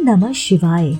नमः शिवाय।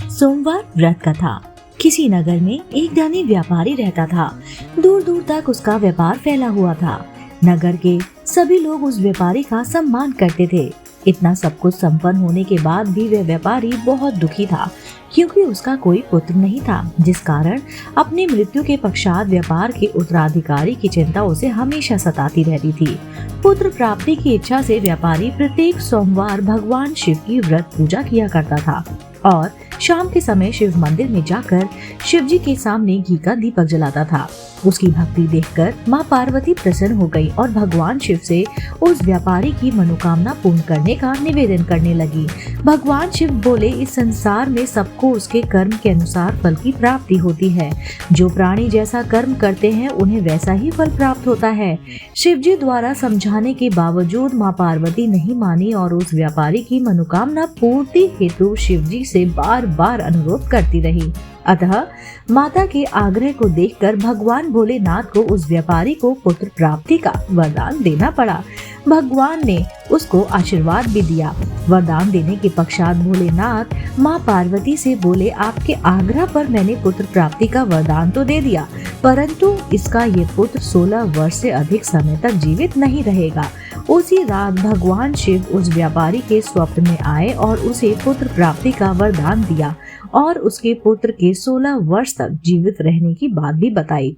सोमवार व्रत कथा। किसी नगर में एक धनी व्यापारी रहता था। दूर दूर तक उसका व्यापार फैला हुआ था। नगर के सभी लोग उस व्यापारी का सम्मान करते थे। इतना सब कुछ संपन्न होने के बाद भी वह व्यापारी बहुत दुखी था, क्योंकि उसका कोई पुत्र नहीं था, जिस कारण अपनी मृत्यु के पश्चात व्यापार के उत्तराधिकारी की चिंता उसे हमेशा सताती रहती थी। पुत्र प्राप्ति की इच्छा से व्यापारी प्रत्येक सोमवार भगवान शिव की व्रत पूजा किया करता था और शाम के समय शिव मंदिर में जाकर शिव जी के सामने घी का दीपक जलाता था। उसकी भक्ति देखकर माँ पार्वती प्रसन्न हो गई और भगवान शिव से उस व्यापारी की मनोकामना पूर्ण करने का निवेदन करने लगी। भगवान शिव बोले, इस संसार में सबको उसके कर्म के अनुसार फल की प्राप्ति होती है। जो प्राणी जैसा कर्म करते हैं उन्हें वैसा ही फल प्राप्त होता है। शिव जी द्वारा समझाने के बावजूद माँ पार्वती नहीं मानी और उस व्यापारी की मनोकामना पूर्ति हेतु शिव जी से बार बार अनुरोध करती रही। अतः माता के आग्रह को देखकर भगवान भोलेनाथ को उस व्यापारी को पुत्र प्राप्ति का वरदान देना पड़ा। भगवान ने उसको आशीर्वाद भी दिया। वरदान देने के पश्चात भोलेनाथ माँ पार्वती से बोले, आपके आग्रह पर मैंने पुत्र प्राप्ति का वरदान तो दे दिया, परंतु इसका ये पुत्र 16 वर्ष से अधिक समय तक जीवित नहीं रहेगा। उसी रात भगवान शिव उस व्यापारी के स्वप्न में आए और उसे पुत्र प्राप्ति का वरदान दिया और उसके पुत्र के 16 वर्ष तक जीवित रहने की बात भी बताई।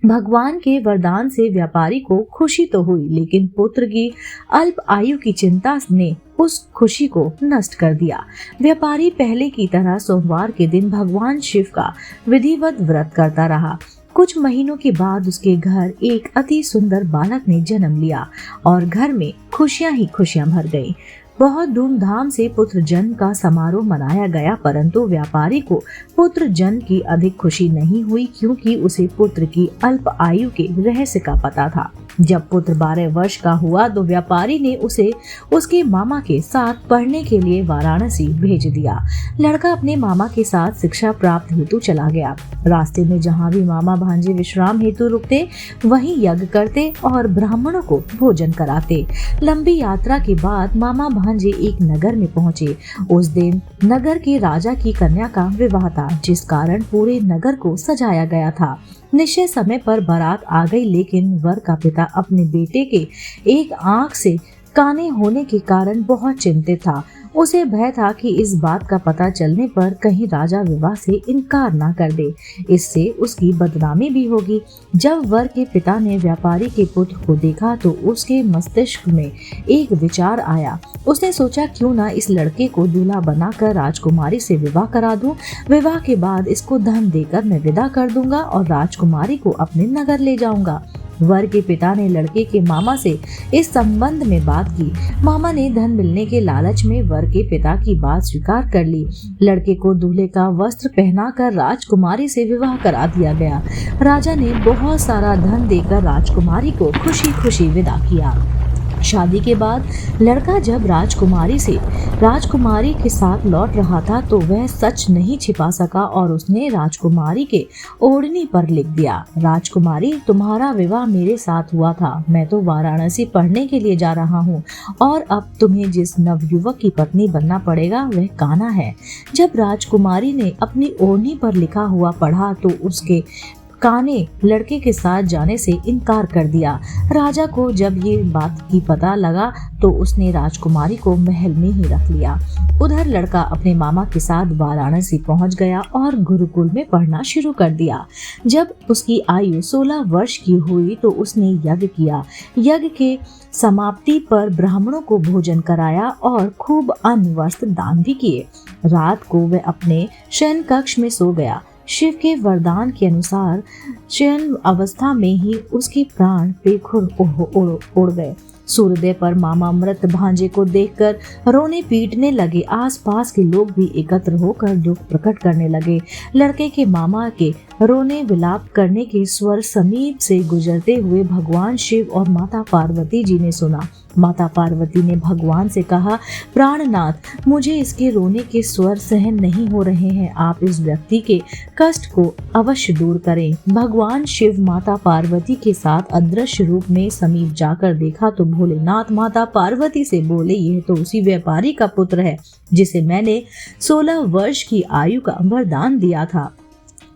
भगवान के वरदान से व्यापारी को खुशी तो हुई, लेकिन पुत्र की अल्प आयु की चिंता ने उस खुशी को नष्ट कर दिया। व्यापारी पहले की तरह सोमवार के दिन भगवान शिव का विधिवत व्रत करता रहा। कुछ महीनों के बाद उसके घर एक अति सुंदर बालक ने जन्म लिया और घर में खुशियां ही खुशियां भर गईं। बहुत धूमधाम से पुत्र जन्म का समारोह मनाया गया, परंतु व्यापारी को पुत्र जन्म की अधिक खुशी नहीं हुई, क्योंकि उसे पुत्र की अल्प आयु के रहस्य का पता था। जब पुत्र 12 वर्ष का हुआ तो व्यापारी ने उसे उसके मामा के साथ पढ़ने के लिए वाराणसी भेज दिया। लड़का अपने मामा के साथ शिक्षा प्राप्त हेतु चला गया। रास्ते में जहाँ भी मामा भांजे विश्राम हेतु रुकते, वहीं यज्ञ करते और ब्राह्मणों को भोजन कराते। लंबी यात्रा के बाद मामा भांजे एक नगर में पहुँचे। उस दिन नगर के राजा की कन्या का विवाह था, जिस कारण पूरे नगर को सजाया गया था। निश्चय समय पर बारात आ गई, लेकिन वर का पिता अपने बेटे के एक आंख से काने होने के कारण बहुत चिंतित था। उसे भय था कि इस बात का पता चलने पर कहीं राजा विवाह से इनकार ना कर दे, इससे उसकी बदनामी भी होगी। जब वर के पिता ने व्यापारी के पुत्र को देखा तो उसके मस्तिष्क में एक विचार आया। उसने सोचा, क्यों ना इस लड़के को दूल्हा बनाकर राजकुमारी से विवाह करा दूं। विवाह के बाद इसको धन देकर मैं विदा कर दूंगा और राजकुमारी को अपने नगर ले जाऊंगा। वर के पिता ने लड़के के मामा से इस संबंध में बात की। मामा ने धन मिलने के लालच में वर के पिता की बात स्वीकार कर ली। लड़के को दूल्हे का वस्त्र पहनाकर राजकुमारी से विवाह करा दिया गया। राजा ने बहुत सारा धन देकर राजकुमारी को खुशी खुशी विदा किया। शादी के बाद लड़का जब राजकुमारी के साथ लौट रहा था तो वह सच नहीं छिपा सका और उसने राजकुमारी के ओढ़नी पर लिख दिया, राजकुमारी, तुम्हारा विवाह मेरे साथ हुआ था। मैं तो वाराणसी पढ़ने के लिए जा रहा हूँ और अब तुम्हें जिस नवयुवक की पत्नी बनना पड़ेगा वह कान्हा है। जब राजकुमारी ने अपनी ओढ़नी पर लिखा हुआ पढ़ा तो उसके काने लड़के के साथ जाने से इनकार कर दिया। राजा को जब ये बात की पता लगा तो उसने राजकुमारी को महल में ही रख लिया। उधर लड़का अपने मामा के साथ वाराणसी पहुंच गया और गुरुकुल में पढ़ना शुरू कर दिया। जब उसकी आयु 16 वर्ष की हुई तो उसने यज्ञ किया। यज्ञ के समाप्ति पर ब्राह्मणों को भोजन कराया और खूब अन्न वस्त्र दान भी किए। रात को वह अपने शयन कक्ष में सो गया। शिव के वरदान के अनुसार शयन अवस्था में ही उसके प्राण बेखुर उड़ गए। सूर्योदय पर मामा मृत भांजे को देखकर रोने पीटने लगे। आसपास के लोग भी एकत्र होकर दुख प्रकट करने लगे। लड़के के मामा के रोने विलाप करने के स्वर समीप से गुजरते हुए भगवान शिव और माता पार्वती जी ने सुना। माता पार्वती ने भगवान से कहा, प्राणनाथ, मुझे इसके रोने के स्वर सहन नहीं हो रहे हैं, आप इस व्यक्ति के कष्ट को अवश्य दूर करें। भगवान शिव माता पार्वती के साथ अदृश्य रूप में समीप जाकर देखा तो भोलेनाथ माता पार्वती से बोले, यह तो उसी व्यापारी का पुत्र है जिसे मैंने 16 वर्ष की आयु का वरदान दिया था।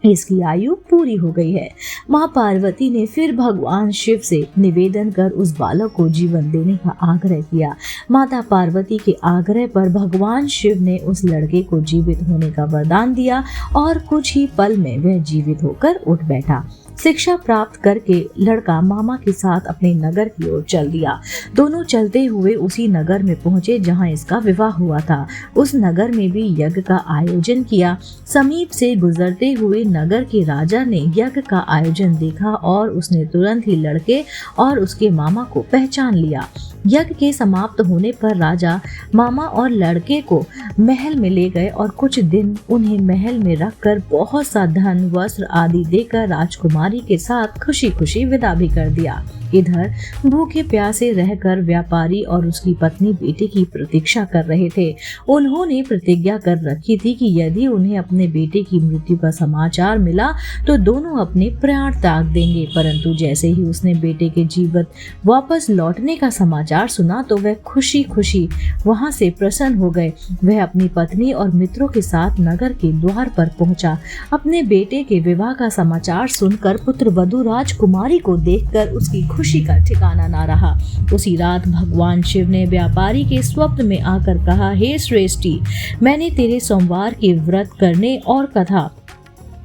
इसकी आयु पूरी हो गई है। माँ पार्वती ने फिर भगवान शिव से निवेदन कर उस बालक को जीवन देने का आग्रह किया। माता पार्वती के आग्रह पर भगवान शिव ने उस लड़के को जीवित होने का वरदान दिया और कुछ ही पल में वह जीवित होकर उठ बैठा। शिक्षा प्राप्त करके लड़का मामा के साथ अपने नगर की ओर चल दिया। दोनों चलते हुए उसी नगर में पहुंचे जहां इसका विवाह हुआ था। उस नगर में भी यज्ञ का आयोजन किया। समीप से गुजरते हुए नगर के राजा ने यज्ञ का आयोजन देखा और उसने तुरंत ही लड़के और उसके मामा को पहचान लिया। यज्ञ के समाप्त होने पर राजा मामा और लड़के को महल में ले गए और कुछ दिन उन्हें महल में रखकर बहुत सा धन वस्त्र आदि देकर राजकुमारी के साथ खुशी खुशी विदा भी कर दिया। इधर भूखे प्यासे रहकर व्यापारी और उसकी पत्नी बेटे की प्रतीक्षा कर रहे थे। उन्होंने प्रतिज्ञा कर रखी थी कि यदि उन्हें अपने बेटे की मृत्यु का समाचार मिला तो दोनों अपने प्राण त्याग देंगे, परंतु जैसे ही उसने बेटे के जीवित वापस लौटने का समाचार सुना तो वह खुशी खुशी वहां से प्रसन्न हो गए। वह अपनी पत्नी और मित्रों के साथ नगर के द्वार पर पहुंचा। अपने बेटे के विवाह का समाचार सुनकर पुत्र वधू राजकुमारी को देखकर उसकी खुशी का ठिकाना ना रहा। उसी रात भगवान शिव ने व्यापारी के स्वप्न में आकर कहा, हे श्रेष्ठी, मैंने तेरे सोमवार के व्रत करने और कथा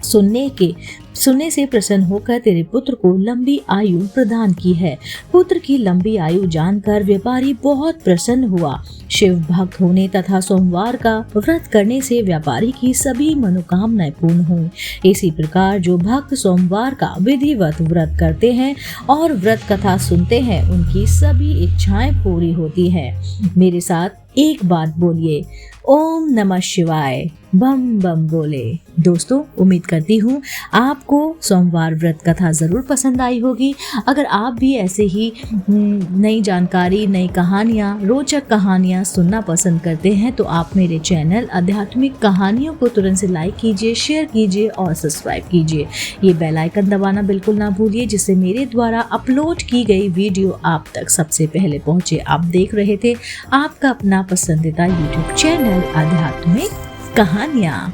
सुनने से प्रसन्न होकर तेरे पुत्र को लंबी आयु प्रदान की है। पुत्र की लंबी आयु जानकर व्यापारी बहुत प्रसन्न हुआ। शिव भक्त होने तथा सोमवार का व्रत करने से व्यापारी की सभी मनोकामनाएं पूर्ण हुई। इसी प्रकार जो भक्त सोमवार का विधिवत व्रत करते हैं और व्रत कथा सुनते हैं, उनकी सभी इच्छाएं पूरी होती है। मेरे साथ एक बात बोलिए, ओम नमः शिवाय, बम बम बोले। दोस्तों, उम्मीद करती हूँ आपको सोमवार व्रत कथा जरूर पसंद आई होगी। अगर आप भी ऐसे ही नई जानकारी, नई कहानियाँ, रोचक कहानियाँ सुनना पसंद करते हैं तो आप मेरे चैनल आध्यात्मिक कहानियों को तुरंत से लाइक कीजिए, शेयर कीजिए और सब्सक्राइब कीजिए। ये बेल आइकन दबाना बिल्कुल ना भूलिए, जिससे मेरे द्वारा अपलोड की गई वीडियो आप तक सबसे पहले पहुँचे। आप देख रहे थे आपका अपना पसंदीदा यूट्यूब चैनल आध्यात्मिक कहानियाँ।